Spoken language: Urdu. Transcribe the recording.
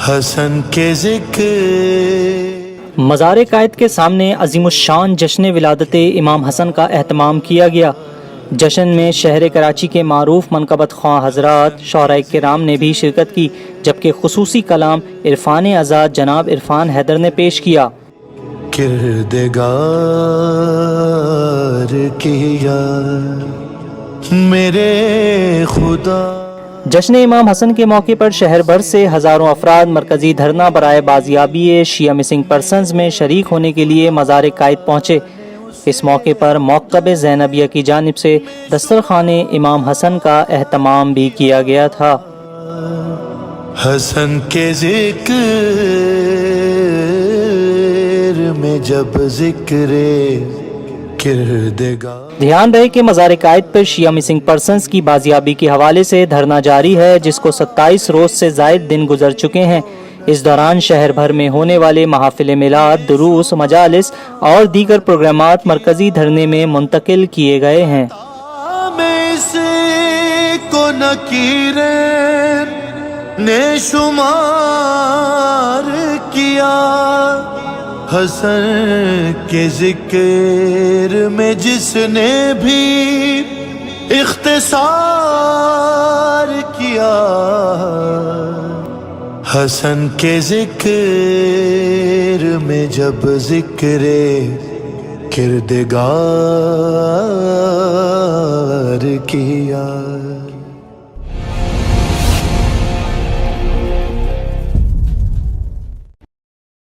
حسن کے ذکر۔ مزار قائد کے سامنے عظیم الشان جشن ولادت امام حسن کا اہتمام کیا گیا۔ جشن میں شہر کراچی کے معروف منقبت خواہ حضرات، شعراء کرام نے بھی شرکت کی، جبکہ خصوصی کلام عرفان آزاد جناب عرفان حیدر نے پیش کیا۔ کردگار کیا میرے خدا۔ جشن امام حسن کے موقع پر شہر بھر سے ہزاروں افراد مرکزی دھرنا برائے بازیابی شیعہ مسنگ پرسنز میں شریک ہونے کے لیے مزار قائد پہنچے۔ اس موقع پر موکب زینبیہ کی جانب سے دسترخوان امام حسن کا اہتمام بھی کیا گیا تھا۔ حسن کے ذکر میں جب ذکر کردگار۔ دھیان رہے کہ مزار قائد پر شیعہ مسنگ پرسنز کی بازیابی کے حوالے سے دھرنا جاری ہے، جس کو 27 روز سے زائد دن گزر چکے ہیں۔ اس دوران شہر بھر میں ہونے والے محافل میلاد، دروس، مجالس اور دیگر پروگرامات مرکزی دھرنے میں منتقل کیے گئے ہیں۔ میں اس کو نکیریں نے شمار کیا، حسن کے ذکر میں جس نے بھی اختصار کیا، حسن کے ذکر میں جب ذکر کردگار کیا۔